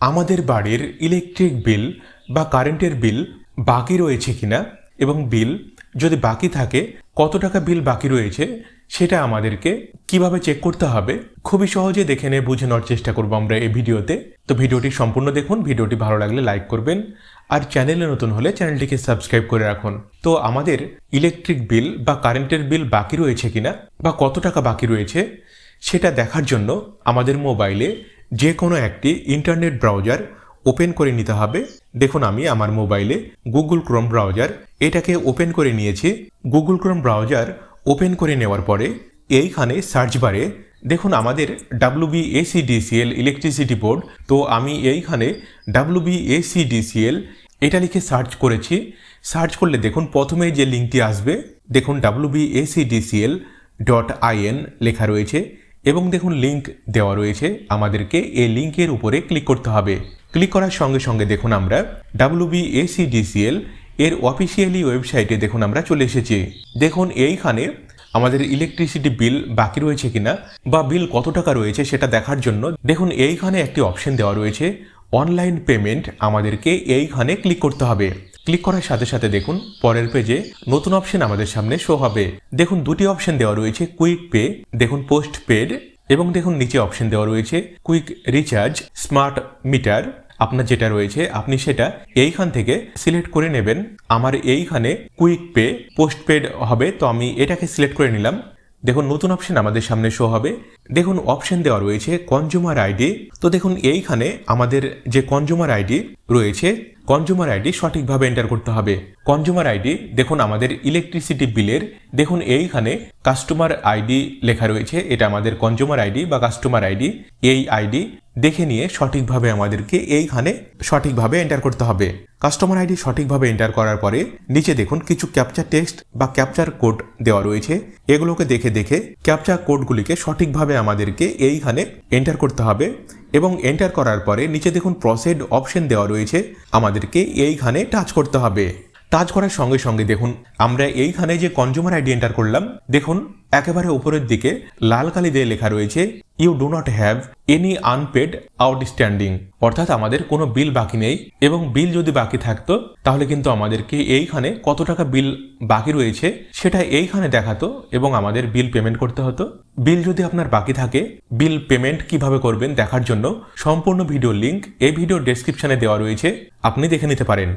আমাদের বাড়ির electric bill বা কারেন্টের বিল বাকি রয়েছে কিনা এবং বিল যদি বাকি থাকে কত টাকা বিল বাকি রয়েছে সেটা আমাদেরকে কিভাবে চেক করতে হবে খুবই সহজে দেখে নিয়ে বুঝে নেওয়ার চেষ্টা করব আমরা এই ভিডিওতে। তো ভিডিওটি সম্পূর্ণ দেখুন, ভিডিওটি ভালো লাগলে লাইক করবেন আর চ্যানেলে নতুন হলে চ্যানেলটিকে সাবস্ক্রাইব করে রাখুন। তো আমাদের ইলেকট্রিক বিল বা কারেন্টের বিল বাকি রয়েছে কিনা বা কত টাকা বাকি রয়েছে সেটা দেখার জন্য আমাদের মোবাইলে যে কোনো একটি ইন্টারনেট ব্রাউজার ওপেন করে নিতে হবে। দেখুন আমি আমার মোবাইলে গুগল ক্রোম ব্রাউজার এটাকে ওপেন করে নিয়েছি। গুগল ক্রোম ব্রাউজার ওপেন করে নেওয়ার পরে এইখানে সার্চ বারে দেখুন আমাদের WBACDCL ইলেকট্রিসিটি বোর্ড, তো আমি এইখানে WBACDCL এটা লিখে সার্চ করেছি। সার্চ করলে দেখুন প্রথমেই যে লিঙ্কটি আসবে দেখুন WBACDCL.in লেখা রয়েছে এবং দেখুন লিঙ্ক দেওয়া রয়েছে। আমাদেরকে এই লিঙ্কের উপরে ক্লিক করতে হবে। ক্লিক করার সঙ্গে সঙ্গে দেখুন আমরা WBACDCL এর অফিসিয়ালি ওয়েবসাইটে দেখুন আমরা চলে এসেছি। দেখুন এইখানে আমাদের ইলেকট্রিসিটি বিল বাকি রয়েছে কিনা বা বিল কত টাকা রয়েছে সেটা দেখার জন্য দেখুন এইখানে একটি অপশন দেওয়া রয়েছে অনলাইন পেমেন্ট। আমাদেরকে এইখানে ক্লিক করতে হবে। ক্লিক করার সাথে সাথে দেখুন পরের পেজে নতুন অপশন আমাদের সামনে শো হবে। দেখুন দুটি অপশন দেওয়া রয়েছে, কুইক পে, দেখুন পোস্ট পেড, এবং দেখুন নিচে অপশন দেওয়া রয়েছে কুইক রিচার্জ স্মার্ট মিটার। আপনার যেটা রয়েছে আপনি সেটা এইখান থেকে সিলেক্ট করে নেবেন। আমার এইখানে কুইক পে পোস্ট পেড হবে, তো আমি এটাকে সিলেক্ট করে নিলাম। দেখুন নতুন অপশন আমাদের সামনে শো হবে। দেখুন অপশন দেওয়া রয়েছে কনজিউমার আইডি। তো দেখুন এইখানে আমাদের যে কনজিউমার আইডি রয়েছে কনজিউমার আইডি সঠিকভাবে এন্টার করতে হবে। কনজিউমার আইডি দেখুন আমাদের ইলেকট্রিসিটি বিলের দেখুন এইখানে কাস্টমার আইডি লেখা রয়েছে, এটা আমাদের কনজিউমার আইডি বা কাস্টমার আইডি। এই আইডি দেখে নিয়ে সঠিকভাবে আমাদেরকে এইখানে সঠিকভাবে এন্টার করতে হবে। কাস্টমার আইডি সঠিকভাবে এন্টার করার পরে নিচে দেখুন কিছু ক্যাপচার টেক্সট বা ক্যাপচার কোড দেওয়া রয়েছে। এগুলোকে দেখে দেখে ক্যাপচার কোডগুলিকে সঠিকভাবে আমাদেরকে এইখানে এন্টার করতে হবে এবং এন্টার করার পরে নিচে দেখুন প্রসিড অপশন দেওয়া রয়েছে, আমাদেরকে এইখানে টাচ করতে হবে। টাচ করার সঙ্গে সঙ্গে দেখুন আমরা এইখানে যে কনজিউমার আইডি এন্টার করলাম দেখুন একেবারে উপরের দিকে লাল কালি দিয়ে লেখা রয়েছে you do not have any unpaid outstanding, অর্থাৎ আমাদের কোনো বিল বাকি নেই। এবং বিল যদি বাকি থাকতো তাহলে কিন্তু আমাদেরকে এইখানে কত টাকা বিল বাকি রয়েছে সেটা এইখানে দেখাতো এবং আমাদের বিল পেমেন্ট করতে হতো। বিল যদি আপনার বাকি থাকে বিল পেমেন্ট কিভাবে করবেন দেখার জন্য সম্পূর্ণ ভিডিও লিংক এই ভিডিও ডেসক্রিপশনে দেওয়া রয়েছে, আপনি দেখে নিতে পারেন।